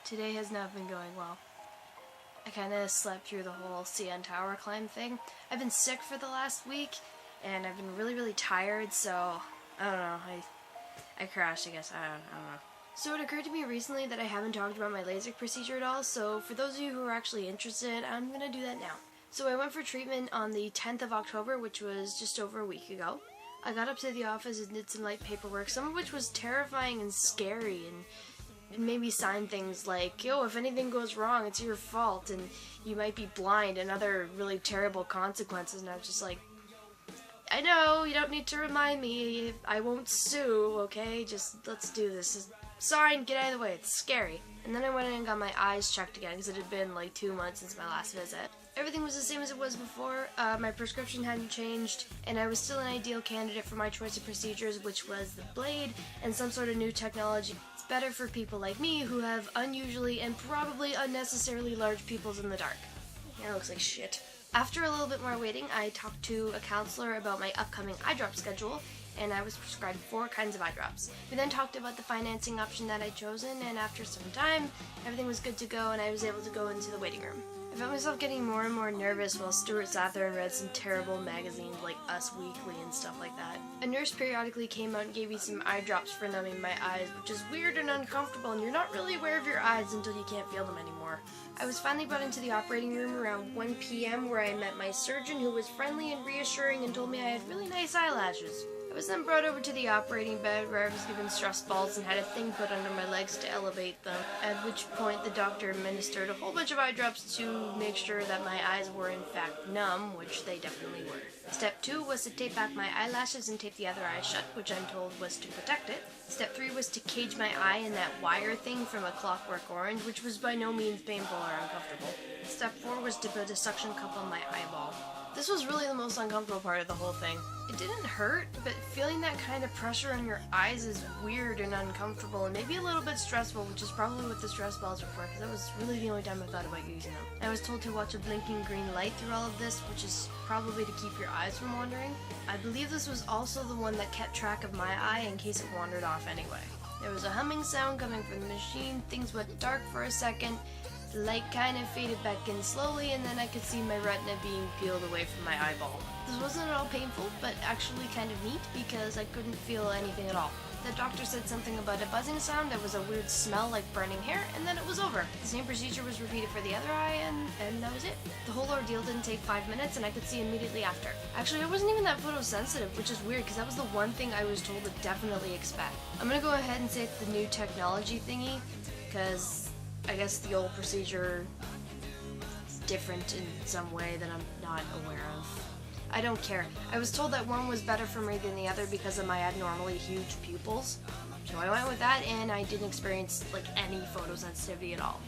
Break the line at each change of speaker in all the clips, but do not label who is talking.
Today has not been going well. I kind of slept through the whole CN Tower climb thing. I've been sick for the last week, and I've been really tired, so I don't know. I crashed, I guess. I don't know. So it occurred to me recently that I haven't talked about my LASIK procedure at all, so for those of you who are actually interested, I'm going to do that now. So I went for treatment on the 10th of October, which was just over a week ago. I got up to the office and did some light paperwork, some of which was terrifying and scary, and it made me sign things like, yo, if anything goes wrong, it's your fault, and you might be blind, and other really terrible consequences. And I was just like, I know, you don't need to remind me, I won't sue, okay? Just, let's do this. Just sign, get out of the way, it's scary. And then I went in and got my eyes checked again, because it had been like 2 months since my last visit. Everything was the same as it was before. My prescription hadn't changed, and I was still an ideal candidate for my choice of procedures, which was the blade and some sort of new technology. It's better for people like me who have unusually and probably unnecessarily large pupils in the dark. It looks like shit. After a little bit more waiting, I talked to a counselor about my upcoming eye drop schedule, and I was prescribed 4 kinds of eye drops. We then talked about the financing option that I'd chosen, and after some time, everything was good to go, and I was able to go into the waiting room. I felt myself getting more and more nervous while Stuart sat there and read some terrible magazines like Us Weekly and stuff like that. A nurse periodically came out and gave me some eye drops for numbing my eyes, which is weird and uncomfortable, and you're not really aware of your eyes until you can't feel them anymore. I was finally brought into the operating room around 1 p.m. where I met my surgeon, who was friendly and reassuring and told me I had really nice eyelashes. I was then brought over to the operating bed where I was given stress balls and had a thing put under my legs to elevate them, at which point the doctor administered a whole bunch of eye drops to make sure that my eyes were in fact numb, which they definitely were. Step 2 was to tape back my eyelashes and tape the other eye shut, which I'm told was to protect it. Step 3 was to cage my eye in that wire thing from A Clockwork Orange, which was by no means painful or uncomfortable. Step 4 was to put a suction cup on my eyeball. This was really the most uncomfortable part of the whole thing. It didn't hurt, but feeling that kind of pressure on your eyes is weird and uncomfortable and maybe a little bit stressful, which is probably what the stress balls were for, because that was really the only time I thought about using them. I was told to watch a blinking green light through all of this, which is probably to keep your eyes from wandering. I believe this was also the one that kept track of my eye in case it wandered off anyway. There was a humming sound coming from the machine, things went dark for a second, the light kind of faded back in slowly, and then I could see my retina being peeled away from my eyeball. This wasn't at all painful, but actually kind of neat because I couldn't feel anything at all. The doctor said something about a buzzing sound, there was a weird smell like burning hair, and then it was over. The same procedure was repeated for the other eye, and that was it. The whole ordeal didn't take 5 minutes, and I could see immediately after. Actually, I wasn't even that photosensitive, which is weird because that was the one thing I was told to definitely expect. I'm gonna go ahead and say it's the new technology thingy, because I guess the old procedure is different in some way that I'm not aware of. I don't care. I was told that one was better for me than the other because of my abnormally huge pupils. So I went with that, and I didn't experience like any photosensitivity at all.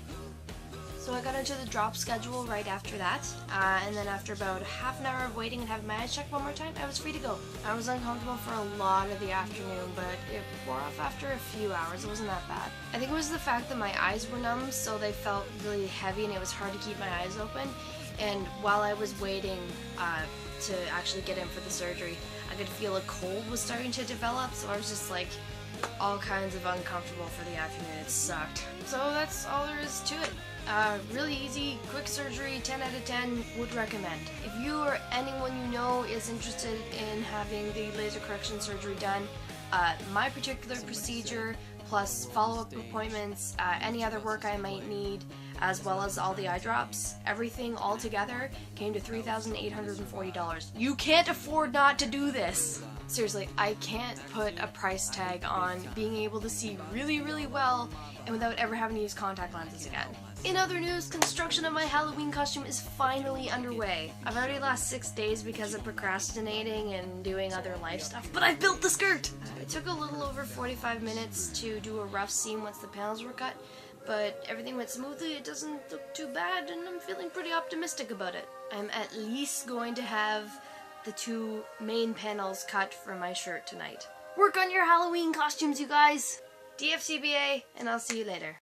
So I got into the drop schedule right after that, and then after about half an hour of waiting and having my eyes checked one more time, I was free to go. I was uncomfortable for a lot of the afternoon, but it wore off after a few hours. It wasn't that bad. I think it was the fact that my eyes were numb, so they felt really heavy and it was hard to keep my eyes open. And while I was waiting to actually get in for the surgery, I could feel a cold was starting to develop, so I was just like all kinds of uncomfortable for the afternoon. It sucked. So that's all there is to it. Really easy, quick surgery, 10 out of 10, would recommend. If you or anyone you know is interested in having the laser correction surgery done, my particular procedure, plus follow-up appointments, any other work I might need, as well as all the eye drops, everything all together came to $3,840. You can't afford not to do this! Seriously, I can't put a price tag on being able to see really well and without ever having to use contact lenses again. In other news, construction of my Halloween costume is finally underway. I've already lost 6 days because of procrastinating and doing other life stuff, but I built the skirt! It took a little over 45 minutes to do a rough seam once the panels were cut, but everything went smoothly, it doesn't look too bad, and I'm feeling pretty optimistic about it. I'm at least going to have the 2 main panels cut for my shirt tonight. Work on your Halloween costumes, you guys! DFTBA, and I'll see you later.